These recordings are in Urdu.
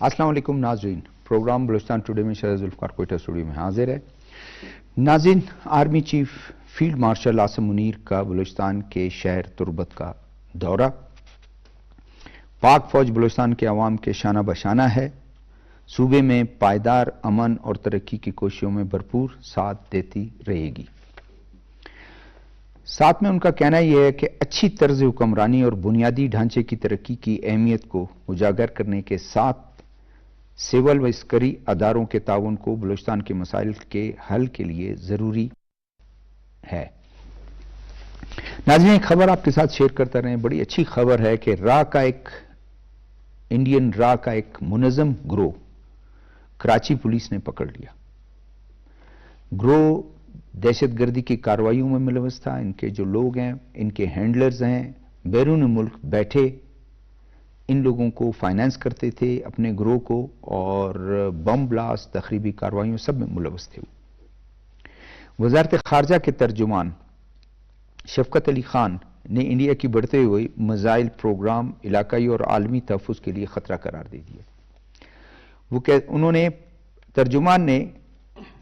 السلام علیکم ناظرین، پروگرام بلوچستان ٹوڈے میں شہزاد ذوالفقار کوئٹہ اسٹوڈیو میں حاضر ہے۔ ناظرین، army chief field marshal Asim Munir کا بلوچستان کے شہر تربت کا دورہ۔ پاک فوج بلوچستان کے عوام کے شانہ بشانہ ہے، صوبے میں پائیدار امن اور ترقی کی کوششوں میں بھرپور ساتھ دیتی رہے گی۔ ساتھ میں ان کا کہنا یہ ہے کہ اچھی طرز حکمرانی اور بنیادی ڈھانچے کی ترقی کی اہمیت کو اجاگر کرنے کے ساتھ سول و عسکری اداروں کے تعاون کو بلوچستان کے مسائل کے حل کے لیے ضروری ہے۔ ناظرین، ایک خبر آپ کے ساتھ شیئر کرتا رہے، بڑی اچھی خبر ہے کہ انڈین را کا ایک منظم گروہ کراچی پولیس نے پکڑ لیا۔ گروہ دہشت گردی کی کارروائیوں میں ملوث تھا۔ ان کے جو لوگ ہیں، ان کے ہینڈلرز ہیں، بیرون ملک بیٹھے ان لوگوں کو فائنانس کرتے تھے اپنے گروہ کو، اور بم بلاسٹ، تخریبی کارروائیوں سب میں ملوث تھے۔ وزارت خارجہ کے ترجمان شفقت علی خان نے انڈیا کی بڑھتے ہوئے میزائل پروگرام علاقائی اور عالمی تحفظ کے لیے خطرہ قرار دے دیا۔ ترجمان نے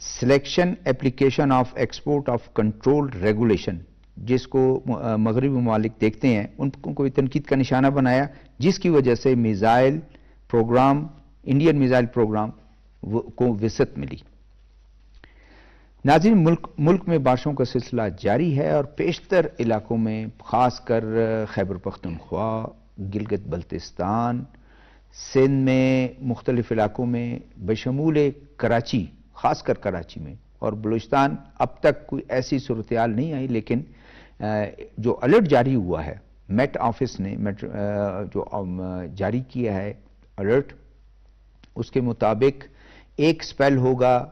selection application of export of control regulation, جس کو مغربی ممالک دیکھتے ہیں، ان کو تنقید کا نشانہ بنایا، جس کی وجہ سے انڈین میزائل پروگرام کو وسعت ملی۔ ناظرین، ملک میں بارشوں کا سلسلہ جاری ہے اور بیشتر علاقوں میں، خاص کر خیبر پختونخوا، گلگت بلتستان، سندھ میں مختلف علاقوں میں بشمول کراچی، خاص کر کراچی میں اور بلوچستان، اب تک کوئی ایسی صورتحال نہیں آئی، لیکن جو الرٹ جاری ہوا ہے، میٹ آفس نے جو جاری کیا ہے الرٹ، اس کے مطابق ایک سپیل ہوگا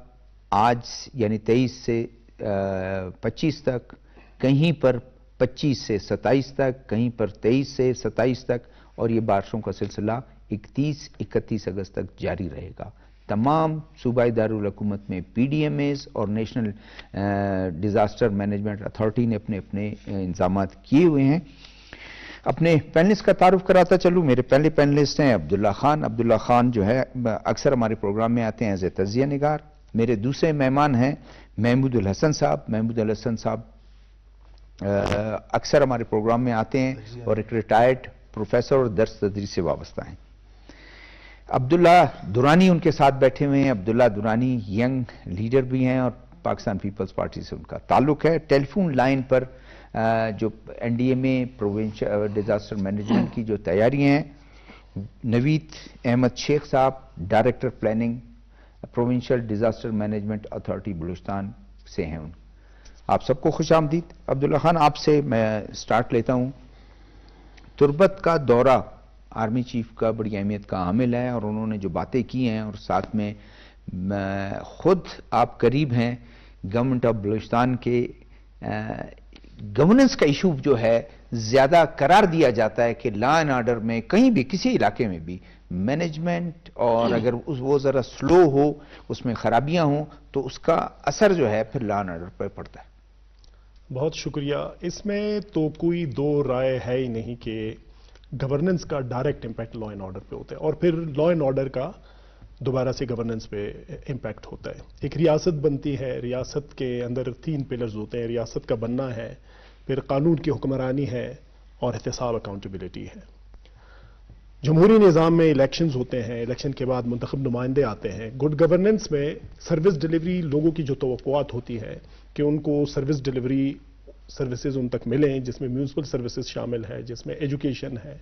آج یعنی 23 سے 25 تک، کہیں پر 25 سے 27 تک، کہیں پر 23 سے 27 تک، اور یہ بارشوں کا سلسلہ 31 اگست تک جاری رہے گا۔ تمام صوبائی دارالحکومت میں پی ڈی ایم ایز اور نیشنل ڈیزاسٹر مینجمنٹ اتھارٹی نے اپنے انتظامات کیے ہوئے ہیں۔ اپنے پینلسٹ کا تعارف کراتا چلوں۔ میرے پہلے پینلسٹ ہیں عبداللہ خان۔ عبداللہ خان جو ہے اکثر ہمارے پروگرام میں آتے ہیں ایز اے تجزیہ نگار۔ میرے دوسرے مہمان ہیں محمود الحسن صاحب۔ محمود الحسن صاحب اکثر ہمارے پروگرام میں آتے ہیں اور ایک ریٹائرڈ پروفیسر اور درس تدریس سے وابستہ ہیں۔ عبداللہ دورانی ان کے ساتھ بیٹھے ہوئے ہیں۔ عبداللہ دورانی ینگ لیڈر بھی ہیں اور پاکستان پیپلز پارٹی سے ان کا تعلق ہے۔ ٹیلی فون لائن پر جو این ڈی ایم اے پروونشل ڈیزاسٹر مینجمنٹ کی جو تیاریاں ہیں، نوید احمد شیخ صاحب، director planning provincial disaster management authority Balochistan سے ہیں۔ آپ سب کو خوش آمدید۔ عبداللہ خان، آپ سے میں سٹارٹ لیتا ہوں۔ تربت کا دورہ آرمی چیف کا بڑی اہمیت کا حامل ہے، اور انہوں نے جو باتیں کی ہیں، اور ساتھ میں خود آپ قریب ہیں گورنمنٹ آف بلوچستان کے، گورننس کا ایشو جو ہے زیادہ قرار دیا جاتا ہے کہ لا اینڈ آرڈر میں کہیں بھی کسی علاقے میں بھی مینجمنٹ، اور اگر وہ ذرا سلو ہو، اس میں خرابیاں ہوں، تو اس کا اثر جو ہے پھر لا اینڈ آرڈر پر پڑتا ہے۔ بہت شکریہ۔ اس میں تو کوئی دو رائے ہے ہی نہیں کہ گورننس کا direct impact law and order پہ ہوتا ہے، اور پھر لا اینڈ آرڈر کا دوبارہ سے گورننس پہ امپیکٹ ہوتا ہے۔ ایک ریاست بنتی ہے، ریاست کے اندر 3 پلرز ہوتے ہیں۔ ریاست کا بننا ہے، پھر قانون کی حکمرانی ہے، اور احتساب اکاؤنٹیبلٹی ہے۔ جمہوری نظام میں الیکشنز ہوتے ہیں، الیکشن کے بعد منتخب نمائندے آتے ہیں۔ گڈ گورننس میں سروس ڈیلیوری، لوگوں کی جو توقعات ہوتی ہے کہ ان کو سروس ڈیلیوری سروسز ان تک ملیں، جس میں میونسپل سروسز شامل ہے، جس میں ایجوکیشن ہے،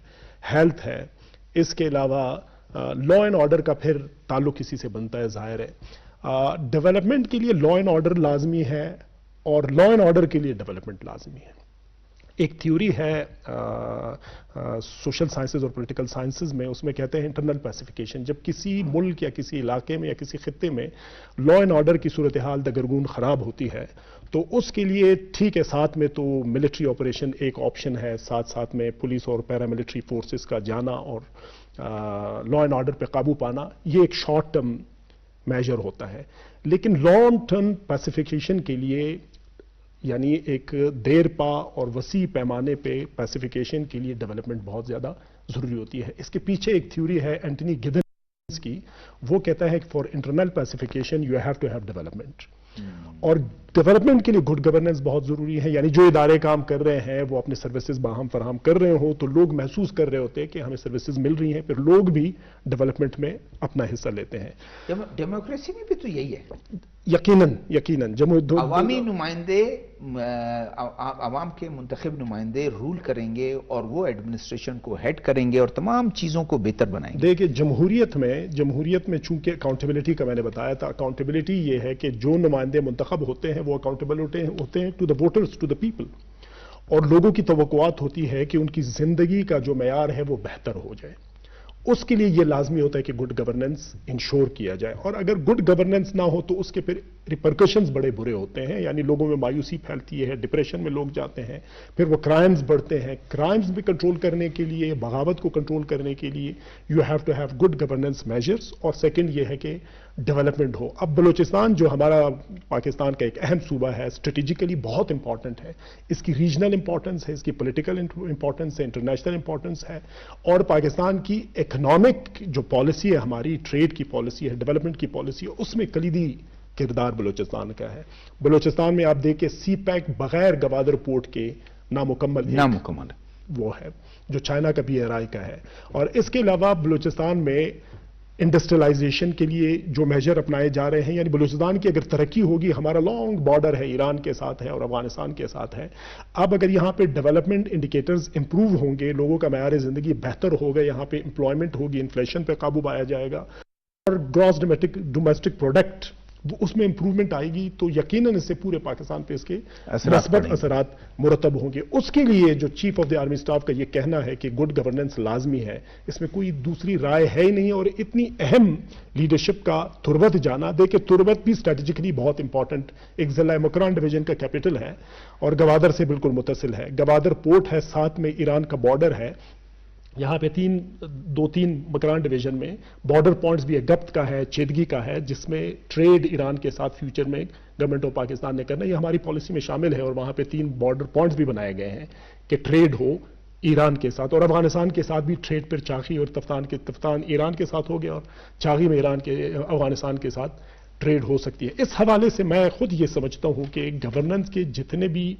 ہیلتھ ہے۔ اس کے علاوہ لا اینڈ آرڈر کا پھر تعلق کسی سے بنتا ہے، ظاہر ہے۔ ڈیولپمنٹ کے لیے لا اینڈ آرڈر لازمی ہے، اور لا اینڈ آرڈر کے لیے ڈیولپمنٹ لازمی ہے۔ ایک تھیوری ہے سوشل سائنسز اور پولیٹیکل سائنسز میں، اس میں کہتے ہیں انٹرنل پیسیفیکیشن۔ جب کسی ملک یا کسی علاقے میں یا کسی خطے میں لا اینڈ آرڈر کی صورتحال دگرگون خراب ہوتی ہے، تو اس کے لیے ٹھیک ہے، ساتھ میں تو ملٹری آپریشن ایک آپشن ہے، ساتھ میں پولیس اور پیراملٹری فورسز کا جانا اور لا اینڈ آرڈر پہ قابو پانا، یہ ایک شارٹ ٹرم میجر ہوتا ہے۔ لیکن لانگ ٹرم پیسیفیکیشن کے لیے، یعنی ایک دیر پا اور وسیع پیمانے پہ پیسیفیکیشن کے لیے ڈیولپمنٹ بہت زیادہ ضروری ہوتی ہے۔ اس کے پیچھے ایک تھیوری ہے اینٹنی گدنس گورننس کی، وہ کہتا ہے کہ for internal pacification you have to have development, اور ڈیولپمنٹ کے لیے گڈ گورننس بہت ضروری ہے. یعنی جو ادارے کام کر رہے ہیں وہ اپنے سروسز باہم فراہم کر رہے ہوں تو لوگ محسوس کر رہے ہوتے ہیں کہ ہمیں سروسز مل رہی ہیں، پھر لوگ بھی ڈیولپمنٹ میں اپنا حصہ لیتے ہیں. ڈیموکریسی میں بھی تو یہی ہے. یقیناً عوامی نمائندے، عوام کے منتخب نمائندے رول کریں گے اور وہ ایڈمنسٹریشن کو ہیڈ کریں گے اور تمام چیزوں کو بہتر بنائیں گے. دیکھیں جمہوریت میں چونکہ اکاؤنٹیبلٹی کا میں نے بتایا تھا، اکاؤنٹیبلٹی یہ ہے کہ جو نمائندے منتخب ہوتے ہیں وہ اکاؤنٹیبل ہوتے ہیں to the voters, to the people, اور لوگوں کی توقعات ہوتی ہے کہ ان کی زندگی کا جو معیار ہے وہ بہتر ہو جائے. اس کے لیے یہ لازمی ہوتا ہے کہ گڈ گورننس انشور کیا جائے، اور اگر گڈ گورننس نہ ہو تو اس کے پھر ریپرکشنز بڑے برے ہوتے ہیں. یعنی لوگوں میں مایوسی پھیلتی ہے، ڈپریشن میں لوگ جاتے ہیں، پھر وہ کرائمز بڑھتے ہیں. کرائمز بھی کنٹرول کرنے کے لیے، بغاوت کو کنٹرول کرنے کے لیے you have to have good governance measures. اور سیکنڈ یہ ہے کہ ڈیولپمنٹ ہو. اب بلوچستان جو ہمارا پاکستان کا ایک اہم صوبہ ہے، اسٹریٹجیکلی بہت امپورٹنٹ ہے. اس کی ریجنل امپورٹنس ہے، اس کی پولیٹیکل امپورٹنس ہے، انٹرنیشنل امپورٹنس ہے، اور پاکستان کی اکنامک جو پالیسی ہے، ہماری ٹریڈ کی پالیسی ہے، ڈیولپمنٹ کی پالیسی ہے، اس میں کلیدی کردار بلوچستان کا ہے. بلوچستان میں آپ دیکھیں سی پیک بغیر گوادر پورٹ کے نامکمل وہ ہے جو چائنا کا بھی رائے کا ہے. اور اس کے علاوہ بلوچستان میں انڈسٹریلائزیشن کے لیے جو میجر اپنائے جا رہے ہیں، یعنی بلوچستان کی اگر ترقی ہوگی، ہمارا لانگ بارڈر ہے، ایران کے ساتھ ہے اور افغانستان کے ساتھ ہے. اب اگر یہاں پہ ڈیولپمنٹ انڈیکیٹرز امپروو ہوں گے، لوگوں کا معیار زندگی بہتر ہوگا، یہاں پہ امپلائمنٹ ہوگی، انفلیشن پہ قابو پایا جائے گا، اور گراس ڈومیسٹک پروڈکٹ اس میں امپروومنٹ آئے گی، تو یقیناً اس سے پورے پاکستان پہ اس کے مثبت اثرات مرتب ہوں گے. اس کے لیے جو chief of the army staff کا یہ کہنا ہے کہ گڈ گورننس لازمی ہے، اس میں کوئی دوسری رائے ہے ہی نہیں. اور اتنی اہم لیڈرشپ کا تربت جانا، دیکھیں تربت بھی اسٹریٹجکلی بہت امپورٹنٹ، ایک ضلع مکران ڈویژن کا کیپٹل ہے اور گوادر سے بالکل متصل ہے. گوادر پورٹ ہے، ساتھ میں ایران کا بارڈر ہے. یہاں پہ دو تین مکران ڈویژن میں بارڈر پوائنٹس بھی ہے، گپت کا ہے، چیدگی کا ہے، جس میں ٹریڈ ایران کے ساتھ فیوچر میں گورنمنٹ آف پاکستان نے کرنا، یہ ہماری پالیسی میں شامل ہے. اور وہاں پہ 3 بارڈر پوائنٹس بھی بنائے گئے ہیں کہ ٹریڈ ہو ایران کے ساتھ، اور افغانستان کے ساتھ بھی ٹریڈ پھر چاغی اور تفتان ایران کے ساتھ ہو گیا، اور چاغی میں افغانستان کے ساتھ ٹریڈ ہو سکتی ہے. اس حوالے سے میں خود یہ سمجھتا ہوں کہ گورننس کے جتنے بھی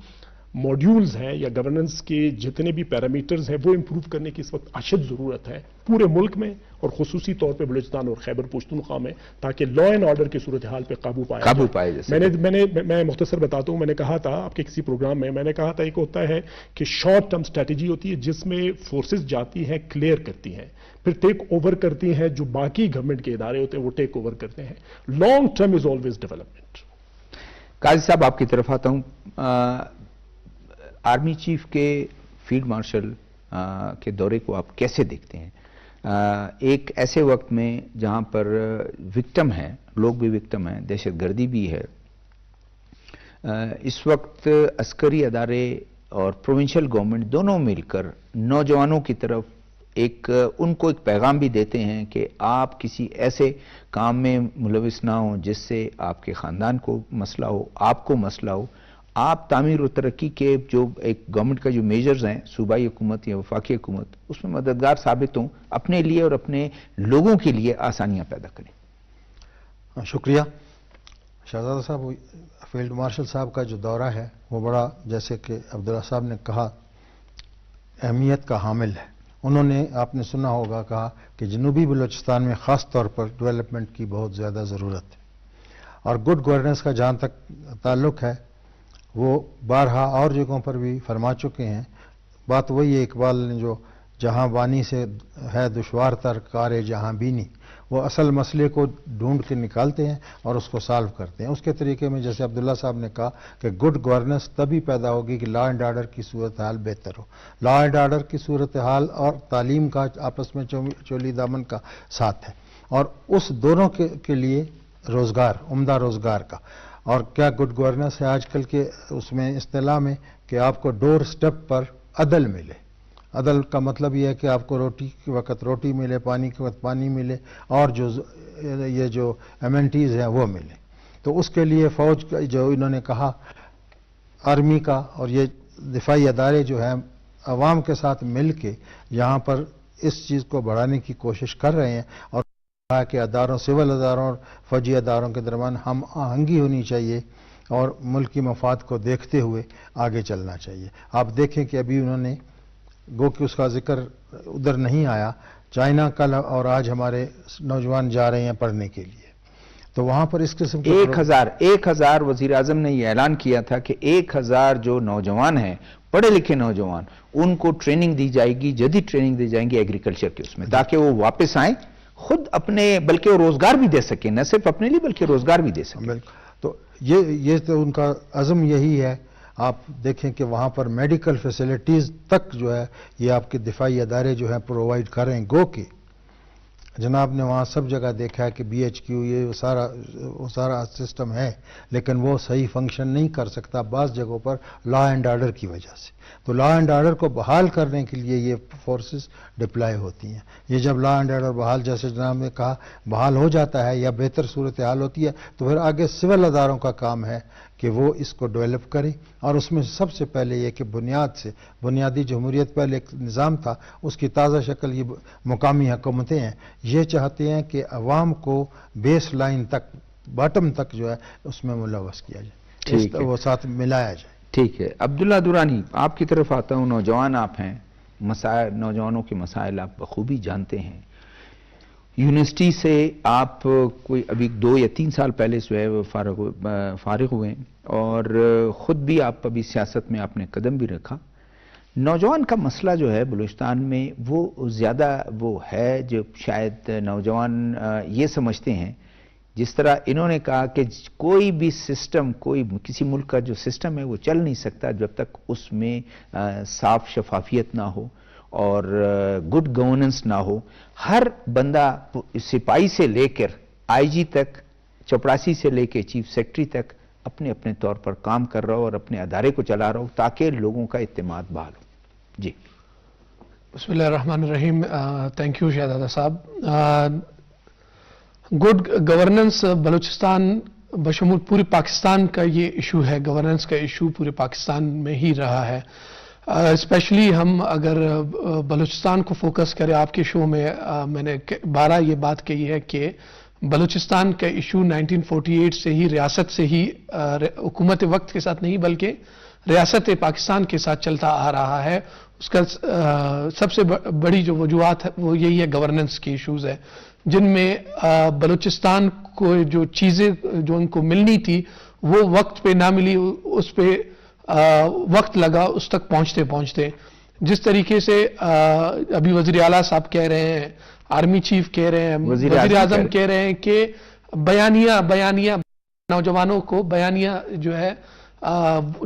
ماڈیولز ہیں یا گورننس کے جتنے بھی پیرامیٹرز ہیں وہ امپروو کرنے کی اس وقت اشد ضرورت ہے پورے ملک میں، اور خصوصی طور پہ بلوچستان اور خیبر پختونخوا میں، تاکہ لا اینڈ آرڈر کی صورتحال پہ قابو پائے جائے. میں مختصر بتاتا ہوں، میں نے کہا تھا آپ کے کسی پروگرام میں نے کہا تھا ایک ہوتا ہے کہ شارٹ ٹرم اسٹریٹجی ہوتی ہے جس میں فورسز جاتی ہیں، کلیئر کرتی ہیں، پھر ٹیک اوور کرتی ہیں، جو باقی گورنمنٹ کے ادارے ہوتے ہیں وہ ٹیک اوور کرتے ہیں. Long term is always development. قاضی صاحب آپ کی طرف آتا ہوں. آرمی چیف کے فیلڈ مارشل کے دورے کو آپ کیسے دیکھتے ہیں ایک ایسے وقت میں جہاں پر وکٹم ہیں، لوگ بھی وکٹم ہیں، دہشت گردی بھی ہے؟ اس وقت عسکری ادارے اور پروونشل گورنمنٹ دونوں مل کر نوجوانوں کی طرف ان کو ایک پیغام بھی دیتے ہیں کہ آپ کسی ایسے کام میں ملوث نہ ہوں جس سے آپ کے خاندان کو مسئلہ ہو، آپ کو مسئلہ ہو. آپ تعمیر و ترقی کے جو ایک گورنمنٹ کا جو میجرز ہیں، صوبائی حکومت یا وفاقی حکومت، اس میں مددگار ثابت ہوں، اپنے لیے اور اپنے لوگوں کے لیے آسانیاں پیدا کریں. شکریہ شہزادہ صاحب. فیلڈ مارشل صاحب کا جو دورہ ہے وہ بڑا، جیسے کہ عبداللہ صاحب نے کہا، اہمیت کا حامل ہے. انہوں نے، آپ نے سنا ہوگا، کہا کہ جنوبی بلوچستان میں خاص طور پر ڈیولپمنٹ کی بہت زیادہ ضرورت ہے، اور گڈ گورننس کا جہاں تک تعلق ہے وہ بارہا اور جگہوں پر بھی فرما چکے ہیں. بات وہی ہے، اقبال نے جو جہاں بانی سے ہے دشوار تر کار جہاں بینی، وہ اصل مسئلے کو ڈھونڈ کے نکالتے ہیں اور اس کو سالو کرتے ہیں. اس کے طریقے میں جیسے عبداللہ صاحب نے کہا کہ گڈ گورننس تبھی پیدا ہوگی کہ لا اینڈ آرڈر کی صورتحال بہتر ہو. لا اینڈ آرڈر کی صورتحال اور تعلیم کا آپس میں چولی دامن کا ساتھ ہے، اور اس دونوں کے لیے روزگار، عمدہ روزگار کا. اور کیا گڈ گورننس ہے آج کل کے اس میں اصطلاح میں کہ آپ کو ڈور سٹیپ پر عدل ملے. عدل کا مطلب یہ ہے کہ آپ کو روٹی کے وقت روٹی ملے، پانی کے وقت پانی ملے، اور یہ جو ایمنٹیز ہیں وہ ملے. تو اس کے لیے فوج کا جو انہوں نے کہا، آرمی کا اور یہ دفاعی ادارے جو ہیں عوام کے ساتھ مل کے یہاں پر اس چیز کو بڑھانے کی کوشش کر رہے ہیں. اور کہا کہ اداروں سول اداروں اور فوجی اداروں کے درمیان ہم آہنگی ہونی چاہیے اور ملکی مفاد کو دیکھتے ہوئے آگے چلنا چاہیے. آپ دیکھیں کہ ابھی انہوں نے گو کہ اس کا ذکر ادھر نہیں آیا، چائنا کل اور آج ہمارے نوجوان جا رہے ہیں پڑھنے کے لیے، تو وہاں پر اس قسم کے 1000 وزیر اعظم نے یہ اعلان کیا تھا کہ 1000 جو نوجوان ہیں، پڑھے لکھے نوجوان، ان کو ٹریننگ دی جائے گی، جدید ٹریننگ دی جائیں گی ایگریکلچر کے اس میں، تاکہ وہ واپس آئیں خود اپنے، بلکہ وہ روزگار بھی دے سکیں، نہ صرف اپنے لیے بلکہ روزگار بھی دے سکیں. تو یہ تو ان کا عزم یہی ہے. آپ دیکھیں کہ وہاں پر میڈیکل فیسلٹیز تک جو ہے یہ آپ کے دفاعی ادارے جو ہیں پرووائڈ کر رہے ہیں. گو کہ جناب نے وہاں سب جگہ دیکھا ہے کہ بی ایچ کیو یہ سارا سسٹم ہے، لیکن وہ صحیح فنکشن نہیں کر سکتا بعض جگہوں پر لا اینڈ آرڈر کی وجہ سے. تو لا اینڈ آرڈر کو بحال کرنے کے لیے یہ فورسز ڈپلائی ہوتی ہیں. یہ جب لا اینڈ آرڈر بحال، جیسے جناب نے کہا، بحال ہو جاتا ہے یا بہتر صورتحال ہوتی ہے، تو پھر آگے سول اداروں کا کام ہے کہ وہ اس کو ڈیولپ کریں. اور اس میں سب سے پہلے یہ کہ بنیادی جمہوریت پہلے ایک نظام تھا، اس کی تازہ شکل یہ مقامی حکومتیں ہیں. یہ چاہتے ہیں کہ عوام کو بیس لائن تک، باٹم تک جو ہے اس میں ملوث کیا جائے، وہ ساتھ ملایا جائے. ٹھیک ہے. عبداللہ درانی، آپ کی طرف آتا ہوں. نوجوان آپ ہیں، نوجوانوں کے مسائل آپ بخوبی جانتے ہیں. یونیورسٹی سے آپ کوئی ابھی 2 یا 3 سال پہلے جو ہے فارغ ہوئے، اور خود بھی آپ ابھی سیاست میں آپ نے قدم بھی رکھا. نوجوان کا مسئلہ جو ہے بلوچستان میں وہ زیادہ وہ ہے جو شاید نوجوان یہ سمجھتے ہیں، جس طرح انہوں نے کہا کہ کوئی بھی سسٹم، کسی ملک کا جو سسٹم ہے وہ چل نہیں سکتا جب تک اس میں صاف شفافیت نہ ہو اور گڈ گورننس نہ ہو. ہر بندہ سپاہی سے لے کر آئی جی تک، چپڑاسی سے لے کے چیف سیکرٹری تک اپنے اپنے طور پر کام کر رہا ہو اور اپنے ادارے کو چلا رہا ہو تاکہ لوگوں کا اعتماد بحال ہو. جی بسم اللہ الرحمن الرحیم. تھینک یو شہزادہ صاحب. گڈ گورننس بلوچستان بشمول پورے پاکستان کا یہ ایشو ہے. گورننس کا ایشو پورے پاکستان میں ہی رہا ہے. اسپیشلی ہم اگر بلوچستان کو فوکس کریں، آپ کے شو میں میں نے 12 یہ بات کہی ہے کہ بلوچستان کا ایشو 1948 سے ہی، ریاست سے ہی، حکومت وقت کے ساتھ نہیں بلکہ ریاست پاکستان کے ساتھ چلتا آ رہا ہے. اس کا سب سے بڑی جو وجوہات ہے وہ یہی ہے، گورننس کے ایشوز ہے، جن میں بلوچستان کو جو چیزیں جو ان کو ملنی تھی وہ وقت پہ نہ ملی، اس پہ وقت لگا اس تک پہنچتے. جس طریقے سے ابھی وزیر اعلیٰ صاحب کہہ رہے ہیں، آرمی چیف کہہ رہے ہیں، وزیر اعظم کہہ رہے ہیں کہ بیانیہ نوجوانوں کو بیانیہ جو ہے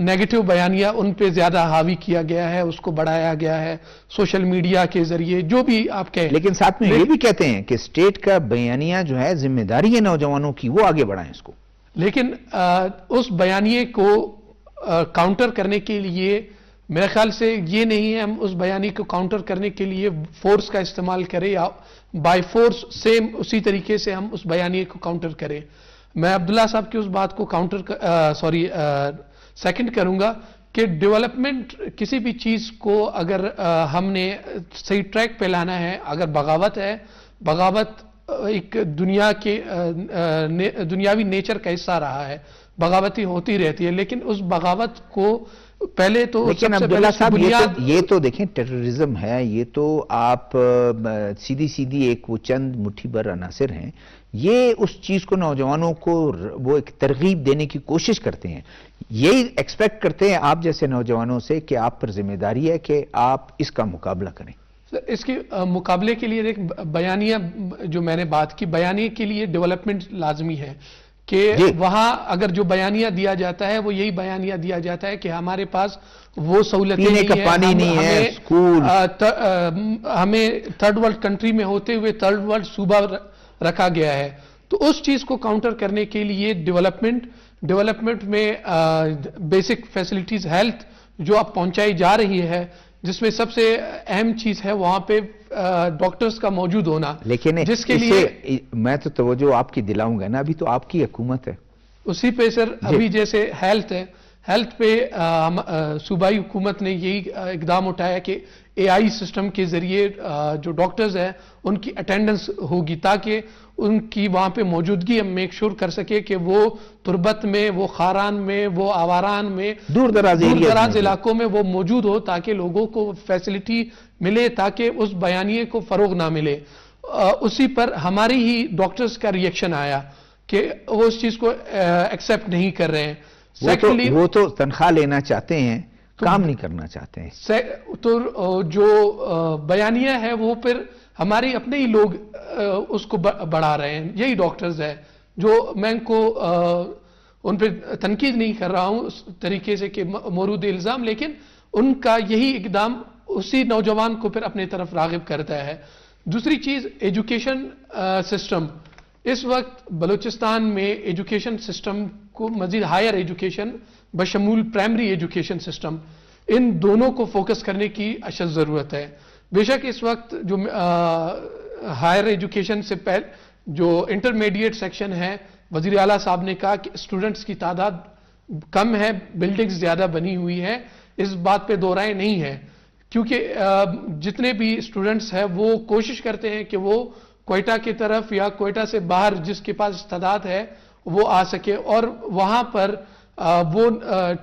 نیگیٹو بیانیہ ان پہ زیادہ حاوی کیا گیا ہے، اس کو بڑھایا گیا ہے سوشل میڈیا کے ذریعے، جو بھی آپ کہیں. لیکن ساتھ میں یہ بھی کہتے ہیں کہ اسٹیٹ کا بیانیہ جو ہے ذمہ داری ہے نوجوانوں کی، وہ آگے بڑھائیں اس کو. لیکن اس بیانیے کو کاؤنٹر کرنے کے لیے میرے خیال سے یہ نہیں ہے ہم اس بیانیے کو کاؤنٹر کرنے کے لیے فورس کا استعمال کریں یا بائی فورس سیم اسی طریقے سے ہم اس بیانیے کو کاؤنٹر کریں. میں عبداللہ صاحب کی اس بات کو سیکنڈ کروں گا کہ ڈیولپمنٹ کسی بھی چیز کو اگر ہم نے صحیح ٹریک پہ لانا ہے، اگر بغاوت ہے، بغاوت ایک دنیاوی نیچر کا حصہ رہا ہے، بغاوتی ہوتی رہتی ہے، لیکن اس بغاوت کو پہلے تو لیکن عبداللہ صاحب یہ تو دیکھیں ٹیررزم ہے، یہ تو آپ سیدھی ایک وہ چند مٹھی بھر عناصر ہیں، یہ اس چیز کو نوجوانوں کو وہ ایک ترغیب دینے کی کوشش کرتے ہیں. یہی ایکسپیکٹ کرتے ہیں آپ جیسے نوجوانوں سے کہ آپ پر ذمہ داری ہے کہ آپ اس کا مقابلہ کریں. اس کے مقابلے کے لیے بیانیہ جو میں نے بات کی، بیانیے کے لیے ڈیولپمنٹ لازمی ہے کہ وہاں اگر جو بیانیہ دیا جاتا ہے وہ یہی بیانیہ دیا جاتا ہے کہ ہمارے پاس وہ سہولتیں نہیں ہیں، ہمیں تھرڈ ورلڈ کنٹری میں ہوتے ہوئے تھرڈ ورلڈ صوبہ رکھا گیا ہے. تو اس چیز کو کاؤنٹر کرنے کے لیے ڈیولپمنٹ میں بیسک فیسلٹیز ہیلتھ جو اب پہنچائی جا رہی ہے، جس میں سب سے اہم چیز ہے وہاں پہ ڈاکٹرز کا موجود ہونا. لیکن جس کے لیے میں تو توجہ آپ کی دلاؤں گا نا، ابھی تو آپ کی حکومت ہے اسی پہ سر. ابھی جیسے ہیلتھ ہے، ہیلتھ پہ صوبائی حکومت نے یہی اقدام اٹھایا کہ AI سسٹم کے ذریعے جو ڈاکٹرز ہیں ان کی اٹینڈنس ہوگی تاکہ ان کی وہاں پہ موجودگی ہم میک شور کر سکے کہ وہ تربت میں، وہ خاران میں، وہ آواران میں، دور دراز علاقوں میں وہ موجود ہو تاکہ لوگوں کو فیسلٹی ملے، تاکہ اس بیانیے کو فروغ نہ ملے. اسی پر ہماری ہی ڈاکٹرز کا ریئیکشن آیا کہ وہ اس چیز کو ایکسیپٹ نہیں کر رہے ہیں. وہ تو تنخواہ لینا چاہتے ہیں، کام نہیں کرنا چاہتے ہیں. تو جو بیانیہ ہے وہ پھر ہمارے اپنے ہی لوگ اس کو بڑھا رہے ہیں. یہی ڈاکٹرز ہیں جو میں ان کو ان پہ تنقید نہیں کر رہا ہوں اس طریقے سے کہ مورود الزام، لیکن ان کا یہی اقدام اسی نوجوان کو پھر اپنے طرف راغب کرتا ہے. دوسری چیز ایجوکیشن سسٹم. اس وقت بلوچستان میں ایجوکیشن سسٹم کو مزید ہائر ایجوکیشن بشمول پرائمری ایجوکیشن سسٹم، ان دونوں کو فوکس کرنے کی اشد ضرورت ہے. بے شک اس وقت جو ہائر ایجوکیشن سے پہلے جو انٹرمیڈیٹ سیکشن ہے، وزیر اعلیٰ صاحب نے کہا کہ اسٹوڈنٹس کی تعداد کم ہے، بلڈنگز زیادہ بنی ہوئی ہے. اس بات پہ دو رائے نہیں ہے، کیونکہ جتنے بھی اسٹوڈنٹس ہیں وہ کوشش کرتے ہیں کہ وہ کوئٹہ کی طرف یا کوئٹہ سے باہر جس کے پاس استعداد ہے وہ آ سکے، اور وہاں پر وہ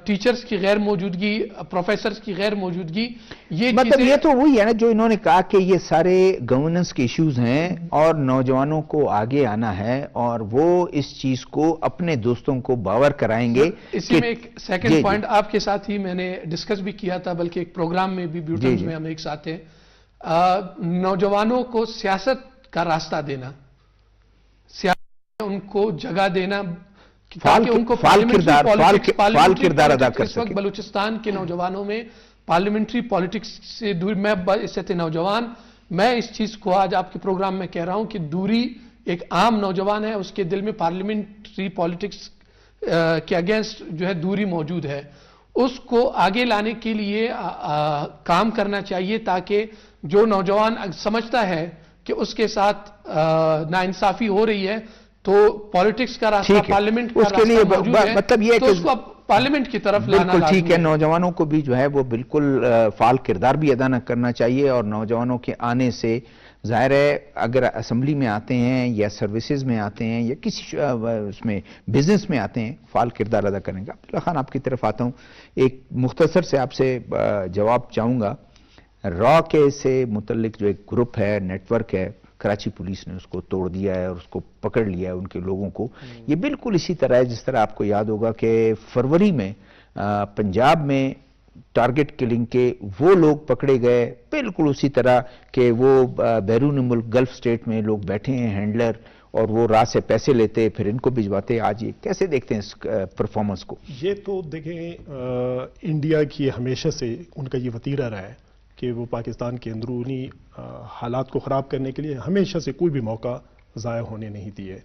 ٹیچرز کی غیر موجودگی، پروفیسرز کی غیر موجودگی، یہ مطلب یہ تو وہی ہے نا جو انہوں نے کہا کہ یہ سارے گورننس کے ایشوز ہیں اور نوجوانوں کو آگے آنا ہے اور وہ اس چیز کو اپنے دوستوں کو باور کرائیں گے. اسی میں ایک سیکنڈ پوائنٹ آپ کے ساتھ ہی میں نے ڈسکس بھی کیا تھا، بلکہ ایک پروگرام میں بھی بیوٹنز میں ہم ایک ساتھ تھے. نوجوانوں کو سیاست کا راستہ دینا، سیاست ان کو جگہ دینا تاکہ ان کو فعال کردار ادا کر سکیں. اس وقت بلوچستان کے نوجوانوں میں پارلیمنٹری پالیٹکس سے دور، میں بحیثیت نوجوان میں اس چیز کو آج آپ کے پروگرام میں کہہ رہا ہوں کہ دوری ایک عام نوجوان ہے، اس کے دل میں پارلیمنٹری پالیٹکس کے اگینسٹ جو ہے دوری موجود ہے. اس کو آگے لانے کے لیے کام کرنا چاہیے تاکہ جو نوجوان سمجھتا ہے کہ اس کے ساتھ ناانصافی ہو رہی ہے تو پالیٹکس کا راستہ، پارلیمنٹ کا راستہ موجود ہے، مطلب یہ کہ اس کو پارلیمنٹ کی طرف لانا بالکل ٹھیک ہے. نوجوانوں کو بھی جو ہے وہ بالکل فعال کردار بھی ادا نہ کرنا چاہیے، اور نوجوانوں کے آنے سے ظاہر ہے اگر اسمبلی میں آتے ہیں یا سروسز میں آتے ہیں یا کسی اس میں بزنس میں آتے ہیں فعال کردار ادا کریں گا. عبداللہ خان آپ کی طرف آتا ہوں، ایک مختصر سے آپ سے جواب چاہوں گا. را کے سے متعلق جو ایک گروپ ہے، نیٹ ورک ہے، کراچی پولیس نے اس کو توڑ دیا ہے اور اس کو پکڑ لیا ہے ان کے لوگوں کو. یہ بالکل اسی طرح ہے جس طرح آپ کو یاد ہوگا کہ فروری میں پنجاب میں ٹارگٹ کلنگ کے وہ لوگ پکڑے گئے، بالکل اسی طرح کہ وہ بیرون ملک گلف سٹیٹ میں لوگ بیٹھے ہیں ہینڈلر، اور وہ راہ سے پیسے لیتے پھر ان کو بھجواتے. آج یہ کیسے دیکھتے ہیں اس پرفارمنس کو؟ یہ تو دیکھیں انڈیا کی ہمیشہ سے ان کا یہ وتیرہ رہا ہے کہ وہ پاکستان کے اندرونی حالات کو خراب کرنے کے لیے ہمیشہ سے کوئی بھی موقع ضائع ہونے نہیں دیے.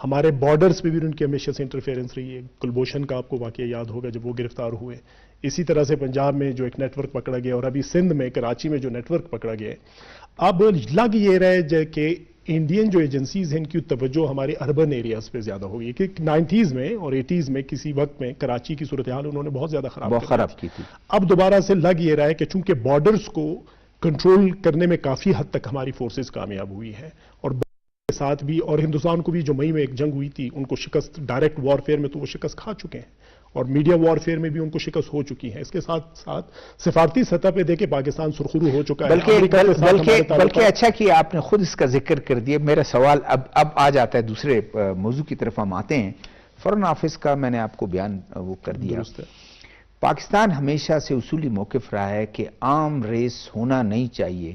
ہمارے بارڈرز پہ بھی ان کی ہمیشہ سے انٹرفیئرنس رہی ہے. کلبھوشن کا آپ کو واقعہ یاد ہوگا جب وہ گرفتار ہوئے. اسی طرح سے پنجاب میں جو ایک نیٹ ورک پکڑا گیا، اور ابھی سندھ میں کراچی میں جو نیٹ ورک پکڑا گیا. اب لگ یہ رہے کہ انڈین جو ایجنسیز ہیں ان کی توجہ ہمارے اربن ایریاز پہ زیادہ ہوگی، کہ 90s میں اور 80s میں کسی وقت میں کراچی کی صورتحال انہوں نے بہت زیادہ خراب کی تھی. اب دوبارہ سے لگ یہ رہا ہے کہ چونکہ بارڈرز کو کنٹرول کرنے میں کافی حد تک ہماری فورسز کامیاب ہوئی ہیں، اور کے ساتھ بھی، اور ہندوستان کو بھی جو مئی میں ایک جنگ ہوئی تھی ان کو شکست، ڈائریکٹ وار فیئر میں تو وہ شکست کھا چکے ہیں، اور میڈیا وار فیئر میں بھی ان کو شکست ہو چکی ہے. اس کے ساتھ ساتھ سفارتی سطح پہ دیکھیں پاکستان سرخرو ہو چکا ہے. بلکہ اچھا کہ آپ نے خود اس کا ذکر کر دیا. میرا سوال اب آ جاتا ہے دوسرے موضوع کی طرف ہم آتے ہیں. فارن آفس کا میں نے آپ کو بیان وہ کر دیا. پاکستان ہمیشہ سے اصولی موقف رہا ہے کہ عام ریس ہونا نہیں چاہیے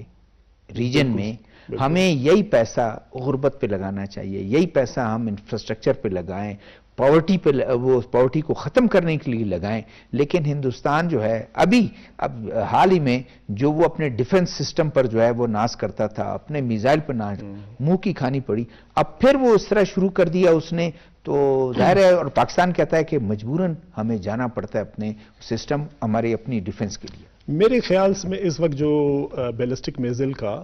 ریجن میں. ہمیں یہی پیسہ غربت پہ لگانا چاہیے، یہی پیسہ ہم انفراسٹرکچر پہ لگائیں، پاورٹی پہ، وہ پاورٹی کو ختم کرنے کے لیے لگائیں. لیکن ہندوستان جو ہے اب حال ہی میں جو وہ اپنے ڈیفنس سسٹم پر جو ہے وہ ناز کرتا تھا، اپنے میزائل پر ناز، منہ کی کھانی پڑی. اب پھر وہ اس طرح شروع کر دیا اس نے، تو ظاہر ہے، اور پاکستان کہتا ہے کہ مجبوراً ہمیں جانا پڑتا ہے اپنے سسٹم ہماری اپنی ڈیفنس کے لیے. میرے خیال سے میں اس وقت جو بیلسٹک میزل کا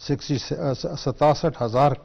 67,000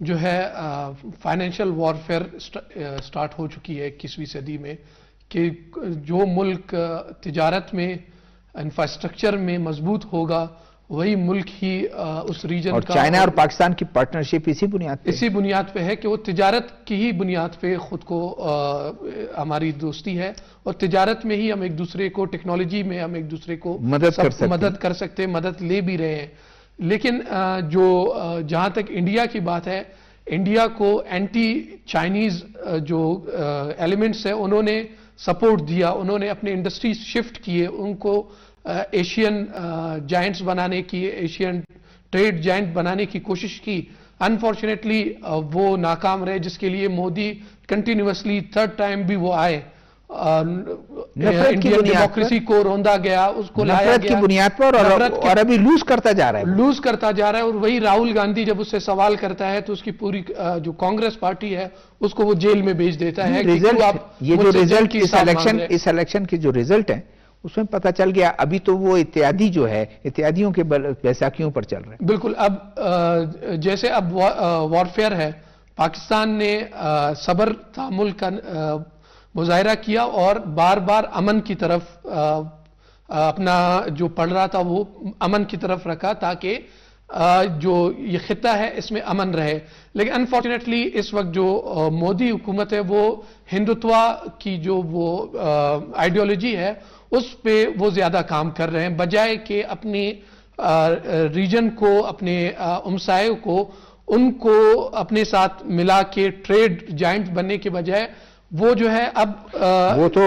جو ہے فائنینشیل وارفیئر سٹارٹ ہو چکی ہے 21ویں صدی میں، کہ جو ملک تجارت میں انفراسٹرکچر میں مضبوط ہوگا وہی ملک ہی اس ریجن کا، اور چائنا اور پاکستان کی پارٹنرشپ اسی بنیاد پہ ہے کہ وہ تجارت کی ہی بنیاد پہ خود کو ہماری دوستی ہے، اور تجارت میں ہی ہم ایک دوسرے کو، ٹیکنالوجی میں ہم ایک دوسرے کو مدد کر سکتے ہیں، مدد لے بھی رہے ہیں. لیکن جو جہاں تک انڈیا کی بات ہے، انڈیا کو اینٹی چائنیز جو ایلیمنٹس ہیں انہوں نے سپورٹ دیا، انہوں نے اپنے انڈسٹریز شفٹ کیے، ان کو ایشین جائنٹس بنانے کی، ایشین ٹریڈ جائنٹ بنانے کی کوشش کی. انفارچونیٹلی وہ ناکام رہے، جس کے لیے مودی کنٹینیوسلی 3rd ٹائم بھی وہ آئے، انڈین ڈیموکریسی کو روندا گیا، اس کو لایا نفرت کی بنیاد پر، اور ابھی لوز کرتا جا رہا ہے. اور وہی راہل گاندھی جب اس سے سوال کرتا ہے تو اس کی پوری جو کانگریس پارٹی ہے اس کو وہ جیل میں بھیج دیتا ہے. یہ جو رزلٹ اس الیکشن کے جو رزلٹ ہیں اس میں پتہ چل گیا، ابھی تو وہ اتحادی جو ہے اتحادیوں کے بیساکھیوں پر چل رہے ہیں. بالکل. اب جیسے اب وارفیئر ہے، پاکستان نے صبر تحمل کا مظاہرہ کیا اور بار بار امن کی طرف اپنا جو پڑھ رہا تھا وہ امن کی طرف رکھا تاکہ جو یہ خطہ ہے اس میں امن رہے. لیکن انفارچونیٹلی اس وقت جو مودی حکومت ہے وہ ہندوتوا کی جو وہ آئیڈیالوجی ہے اس پہ وہ زیادہ کام کر رہے ہیں، بجائے کہ اپنی ریجن کو، اپنے ہمسایوں کو، ان کو اپنے ساتھ ملا کے ٹریڈ جائنٹ بننے کے بجائے وہ جو ہے اب وہ تو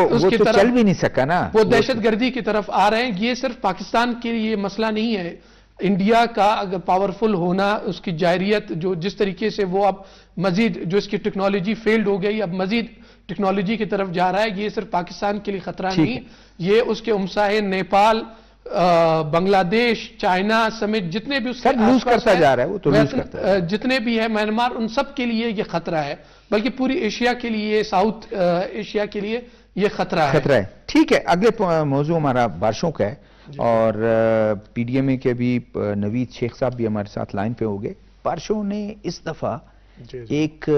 چل بھی نہیں سکا نا، وہ دہشت گردی کی طرف آ رہے ہیں. یہ صرف پاکستان کے لیے مسئلہ نہیں ہے، انڈیا کا اگر پاورفل ہونا، اس کی جائریت جو جس طریقے سے وہ اب مزید جو اس کی ٹیکنالوجی فیلڈ ہو گئی، اب مزید ٹیکنالوجی کی طرف جا رہا ہے، یہ صرف پاکستان کے لیے خطرہ نہیں، یہ اس کے ہمسائے نیپال، بنگلہ دیش، چائنا سمیت جتنے بھی اس کے لوز کرتا جا رہا ہے، وہ تو لوز کرتا ہے، جتنے بھی ہے میانمار، ان سب کے لیے یہ خطرہ ہے، بلکہ پوری ایشیا کے لیے، ساؤتھ ایشیا کے لیے یہ خطرہ ہے. ٹھیک ہے، اگلے موضوع ہمارا بارشوں کا ہے، اور پی ڈی ایم اے کے بھی نوید شیخ صاحب بھی ہمارے ساتھ لائن پہ ہو گئے. بارشوں نے اس دفعہ ایک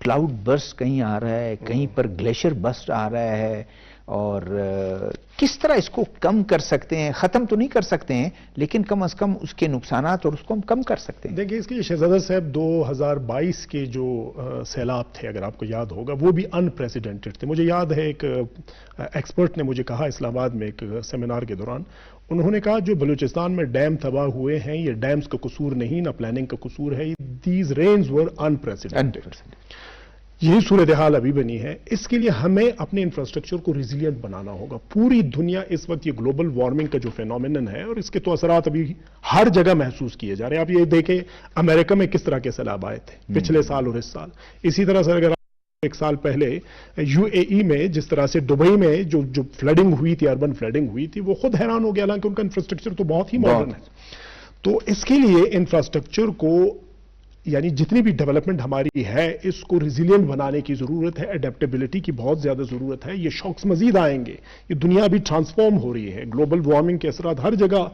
کلاؤڈ برسٹ کہیں آ رہا ہے، کہیں پر گلیشیئر برسٹ آ رہا ہے، اور کس طرح اس کو کم کر سکتے ہیں؟ ختم تو نہیں کر سکتے ہیں لیکن کم از کم اس کے نقصانات اور اس کو ہم کم کر سکتے ہیں. دیکھیں، اس کے شہزادہ صاحب 2022 کے جو سیلاب تھے اگر آپ کو یاد ہوگا وہ بھی انپریسیڈنٹڈ تھے. مجھے یاد ہے ایک ایکسپرٹ نے مجھے کہا اسلام آباد میں ایک سیمینار کے دوران، انہوں نے کہا جو بلوچستان میں ڈیم تباہ ہوئے ہیں یہ ڈیمز کا قصور نہیں، نہ پلاننگ کا قصور ہے، دیز رینز ور انپریسیڈنٹڈ. یہی صورتحال ابھی بنی ہے. اس کے لیے ہمیں اپنے انفراسٹرکچر کو ریزیلینٹ بنانا ہوگا. پوری دنیا اس وقت یہ گلوبل وارمنگ کا جو فینومینن ہے اور اس کے تو اثرات ابھی ہر جگہ محسوس کیے جا رہے ہیں. آپ یہ دیکھیں امریکہ میں کس طرح کے سیلاب آئے تھے پچھلے سال اور اس سال. اسی طرح سے اگر ایک سال پہلے یو اے ای میں جس طرح سے دبئی میں جو فلڈنگ ہوئی تھی، اربن فلڈنگ ہوئی تھی، وہ خود حیران ہو گیا، حالانکہ ان کا انفراسٹرکچر تو بہت ہی ماڈرن ہے. تو اس کے لیے انفراسٹرکچر کو، یعنی جتنی بھی ڈیولپمنٹ ہماری ہے، اس کو ریزیلینٹ بنانے کی ضرورت ہے، اڈیپٹیبلٹی کی بہت زیادہ ضرورت ہے. یہ شوکس مزید آئیں گے، یہ دنیا ابھی ٹرانسفارم ہو رہی ہے، گلوبل وارمنگ کے اثرات ہر جگہ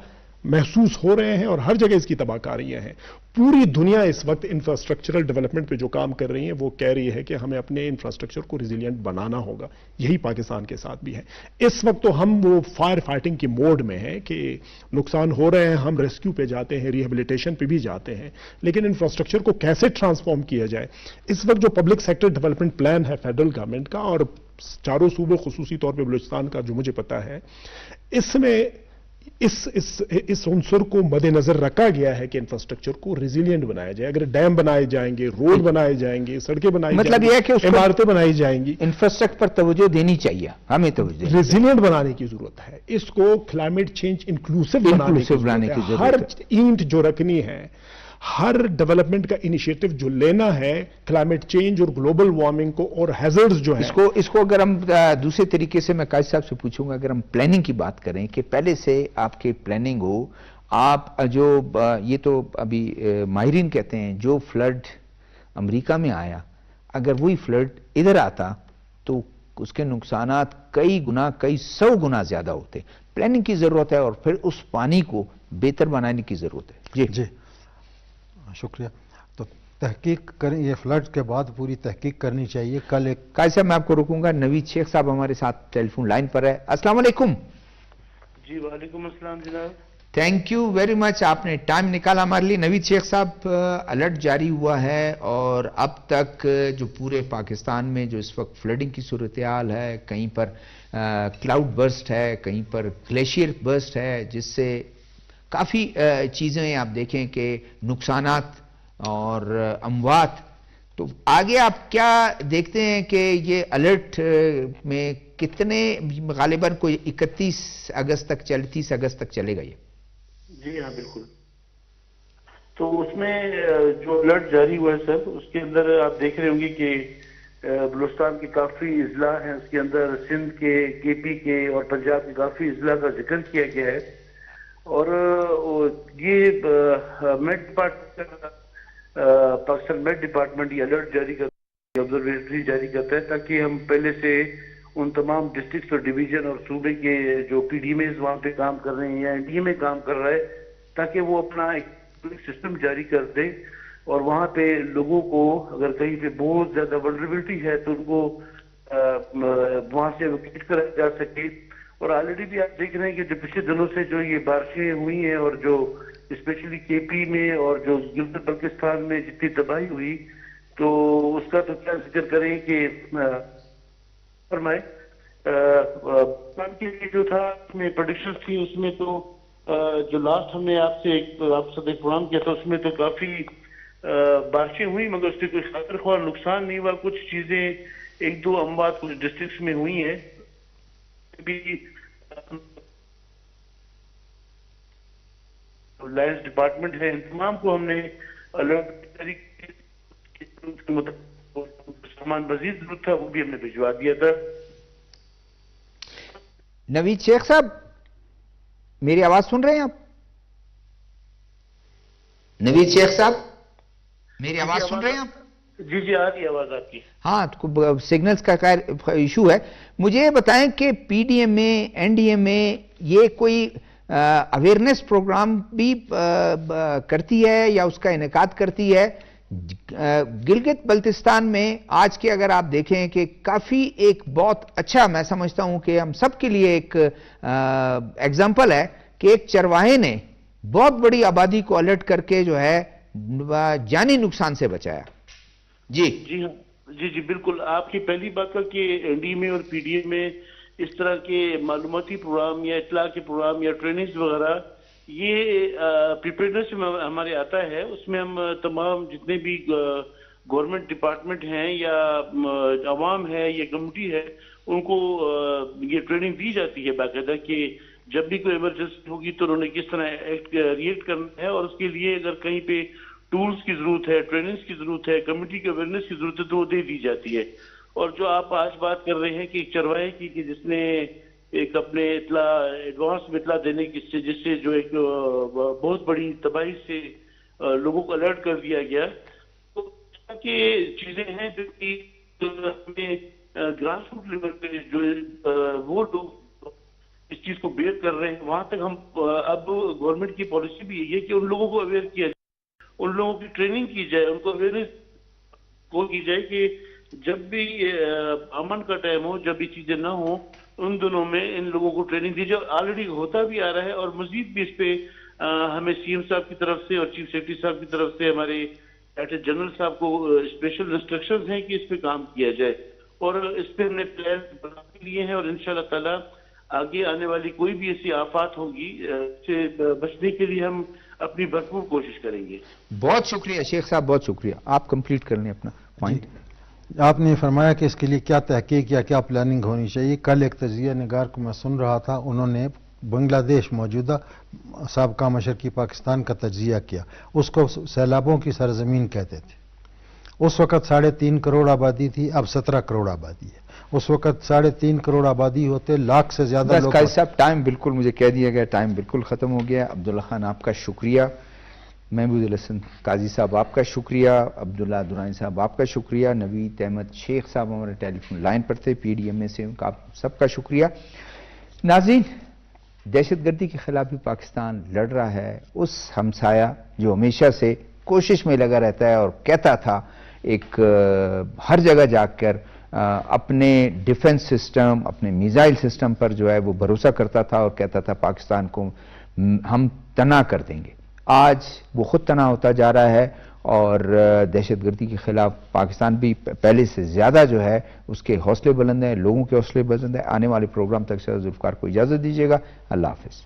محسوس ہو رہے ہیں اور ہر جگہ اس کی تباہ کاریاں ہیں. پوری دنیا اس وقت انفراسٹرکچرل ڈیولپمنٹ پہ جو کام کر رہی ہے وہ کہہ رہی ہے کہ ہمیں اپنے انفراسٹرکچر کو ریزیلینٹ بنانا ہوگا. یہی پاکستان کے ساتھ بھی ہے. اس وقت تو ہم وہ فائر فائٹنگ کی موڈ میں ہیں کہ نقصان ہو رہے ہیں، ہم ریسکیو پہ جاتے ہیں، ریہیبلیٹیشن پہ بھی جاتے ہیں، لیکن انفراسٹرکچر کو کیسے ٹرانسفارم کیا جائے. اس وقت جو پبلک سیکٹر ڈیولپمنٹ پلان ہے فیڈرل گورنمنٹ کا اور چاروں صوبوں خصوصی طور پہ بلوچستان کا جو مجھے پتا ہے، اس میں اس عنصر کو مد نظر رکھا گیا ہے کہ انفراسٹرکچر کو ریزیلینٹ بنایا جائے. اگر ڈیم بنائے جائیں گے، روڈ بنائے جائیں گے، سڑکیں بنائی جائیں گی، مطلب یہ ہے کہ عمارتیں بنائی جائیں گی، انفراسٹرکچر پر توجہ دینی چاہیے، ہمیں توجہ ریزیلینٹ بنانے کی ضرورت ہے. اس کو کلائمیٹ چینج انکلوسیو بنانے کی ضرورت ہے. ہر اینٹ جو رکھنی ہے، ہر ڈیولپمنٹ کا انیشیٹو جو لینا ہے کلائمیٹ چینج اور گلوبل وارمنگ کو اور ہیزرڈز جو ہیں اس کو اگر ہم دوسرے طریقے سے میں قائد صاحب سے پوچھوں گا، اگر ہم پلاننگ کی بات کریں کہ پہلے سے آپ کی پلاننگ ہو، آپ جو یہ تو ابھی ماہرین کہتے ہیں جو فلڈ امریکہ میں آیا، اگر وہی فلڈ ادھر آتا تو اس کے نقصانات کئی گنا، کئی 100 گنا زیادہ ہوتے. پلاننگ کی ضرورت ہے اور پھر اس پانی کو بہتر بنانے کی ضرورت ہے. جی شکریہ. تو تحقیق کریں, یہ فلڈ کے بعد پوری تحقیق کرنی چاہیے. کل ایک قائد صاحب میں آپ کو روکوں گا, نوید شیخ صاحب ہمارے ساتھ ٹیلی فون لائن پر ہے. السلام علیکم. جی وعلیکم السلام جناب. تھینک یو ویری مچ, آپ نے ٹائم نکالا ہمارے لیے. نوید شیخ صاحب, الرٹ جاری ہوا ہے اور اب تک جو پورے پاکستان میں جو اس وقت فلڈنگ کی صورتحال ہے, کہیں پر کلاؤڈ برسٹ ہے, کہیں پر گلیشیئر برسٹ ہے, جس سے کافی چیزیں آپ دیکھیں کہ نقصانات اور اموات. تو آگے آپ کیا دیکھتے ہیں کہ یہ الرٹ میں کتنے, غالباً کوئی 31 اگست تک 30 اگست تک چلے گا یہ؟ جی ہاں بالکل. تو اس میں جو الرٹ جاری ہوا ہے سر, اس کے اندر آپ دیکھ رہے ہوں گے کہ بلوچستان کے کافی اضلاع ہیں, اس کے اندر سندھ کے, کے پی کے اور پنجاب کے کافی اضلاع کا ذکر کیا گیا ہے. اور یہ met department, Pakistan met department یہ الرٹ جاری کرتا ہے, آبزرویٹری جاری کرتا ہے, تاکہ ہم پہلے سے ان تمام ڈسٹرکٹس اور ڈویژن اور صوبے کے جو پی ڈی ایم ایز وہاں پہ کام کر رہے ہیں یا این ڈی اے میں کام کر رہا ہے, تاکہ وہ اپنا ایک سسٹم جاری کر دے اور وہاں پہ لوگوں کو اگر کہیں پہ بہت زیادہ ولنریبلٹی ہے تو ان کو وہاں سے ایویکیٹ کرایا جا سکے. اور آلریڈی بھی آپ دیکھ رہے ہیں کہ جو پچھلے دنوں سے جو یہ بارشیں ہوئی ہیں اور جو اسپیشلی کے پی میں اور جو گلگت بلتستان میں جتنی تباہی ہوئی, تو اس کا تو کیا ذکر کریں کہ فرمائے پاکستان کے لیے جو تھا اس میں پروڈکشنز تھی, اس میں تو جو لاسٹ ہم نے آپ سے ایک پروگرام کیا تھا, اس میں تو کافی بارشیں ہوئی مگر اس سے کوئی خاطر خواہ نقصان نہیں ہوا. کچھ چیزیں ایک دو اموات کچھ ڈسٹرکٹس میں ہوئی ہیں. لائنس ڈپارٹمنٹ ہے, ان تمام کو ہم نے الرٹ سامان مزید ضرورت تھا وہ بھی ہم نے بھجوا دیا تھا. نوید شیخ صاحب میری آواز سن رہے ہیں آپ؟ نوید شیخ صاحب میری آواز سن رہے ہیں آپ؟ جی جی آ رہی ہے آواز آپ کی. ہاں, سگنلز کا خیر ایشو ہے. مجھے یہ بتائیں کہ پی ڈی ایم میں, این ڈی ایم میں یہ کوئی اویئرنیس پروگرام بھی کرتی ہے یا اس کا انعقاد کرتی ہے؟ گلگت بلتستان میں آج کے اگر آپ دیکھیں کہ کافی ایک بہت اچھا, میں سمجھتا ہوں کہ ہم سب کے لیے ایک ایگزامپل ہے کہ ایک چرواہے نے بہت بڑی آبادی کو الرٹ کر کے جو ہے جانی نقصان سے بچایا. جی جی ہاں جی جی بالکل. آپ کی پہلی بات کا کہ این ڈی میں اور پی ڈی اے میں اس طرح کے معلوماتی پروگرام یا اطلاع کے پروگرام یا ٹریننگز وغیرہ یہ پریپیئرنس میں ہمارے آتا ہے. اس میں ہم تمام جتنے بھی گورنمنٹ ڈپارٹمنٹ ہیں یا عوام ہے یا کمیونٹی ہے ان کو یہ ٹریننگ دی جاتی ہے باقاعدہ کہ جب بھی کوئی ایمرجنسی ہوگی تو انہوں نے کس طرح ریئیکٹ کرنا ہے, اور اس کے لیے اگر کہیں پہ ٹولز کی ضرورت ہے, ٹریننگز کی ضرورت ہے, کمیونٹی کے اویئرنیس کی ضرورت ہے تو وہ دے دی جاتی ہے. اور جو آپ آج بات کر رہے ہیں کہ ایک چرواہے کی کہ جس نے ایک اپنے اطلاع ایڈوانس میں اطلاع دینے کی جس سے جو ایک بہت بڑی تباہی سے لوگوں کو الرٹ کر دیا گیا, تو اس طرح کی چیزیں ہیں جو کہ ہمیں گراس روٹ لیول پہ جو وہ لوگ اس چیز کو بیئر کر رہے ہیں وہاں تک ہم اب گورنمنٹ کی پالیسی بھی یہی ہے کہ ان لوگوں کو اویئر کیا جائے, ان لوگوں کی ٹریننگ کی جائے, ان کو اویئرنیس کو کی جائے کہ جب بھی امن کا ٹائم ہو, جب بھی چیزیں نہ ہوں, ان دنوں میں ان لوگوں کو ٹریننگ دی جائے. آلریڈی ہوتا بھی آ رہا ہے اور مزید بھی اس پہ ہمیں سی ایم صاحب کی طرف سے اور چیف سیکرٹری صاحب کی طرف سے ہمارے ایٹرنی جنرل صاحب کو اسپیشل انسٹرکشنز ہیں کہ اس پہ کام کیا جائے, اور اس پہ ہم نے پلان بنا کے لیے ہیں. اور انشاءاللہ تعالی آگے آنے والی کوئی بھی ایسی آفات ہوگی اس سے بچنے کے لیے ہم اپنی بھرپور کوشش کریں گے. بہت شکریہ شیخ صاحب, بہت شکریہ. آپ کمپلیٹ کر لیں اپنا پوائنٹ. آپ نے فرمایا کہ اس کے لیے کیا تحقیق یا کیا پلاننگ ہونی چاہیے. کل ایک تجزیہ نگار کو میں سن رہا تھا, انہوں نے بنگلہ دیش موجودہ سابقہ مشرقی پاکستان کا تجزیہ کیا. اس کو سیلابوں کی سرزمین کہتے تھے. اس وقت 3.5 کروڑ آبادی تھی, اب 17 کروڑ آبادی ہے. اس وقت 3.5 کروڑ آبادی ہوتے لاکھ سے زیادہ لوگ. قائد صاحب ٹائم بالکل مجھے کہہ دیا گیا, ٹائم بالکل ختم ہو گیا. عبداللہ خان آپ کا شکریہ, محمود الحسن قاضی صاحب آپ کا شکریہ, عبداللہ درانی صاحب آپ کا شکریہ, نوید احمد شیخ صاحب ہمارے ٹیلی فون لائن پر تھے پی ڈی ایم اے سے, ان کا آپ سب کا شکریہ. ناظرین, دہشت گردی کے خلاف بھی پاکستان لڑ رہا ہے, اس ہمسایہ جو ہمیشہ سے کوشش میں لگا رہتا ہے اور کہتا تھا ایک ہر جگہ جا کر اپنے ڈیفنس سسٹم اپنے میزائل سسٹم پر جو ہے وہ بھروسہ کرتا تھا اور کہتا تھا پاکستان کو ہم تنہا کر دیں گے. آج وہ خود تنہا ہوتا جا رہا ہے اور دہشت گردی کے خلاف پاکستان بھی پہلے سے زیادہ جو ہے اس کے حوصلے بلند ہیں, لوگوں کے حوصلے بلند ہیں. آنے والے پروگرام تک سے ذوالفقار کو اجازت دیجیے گا. اللہ حافظ.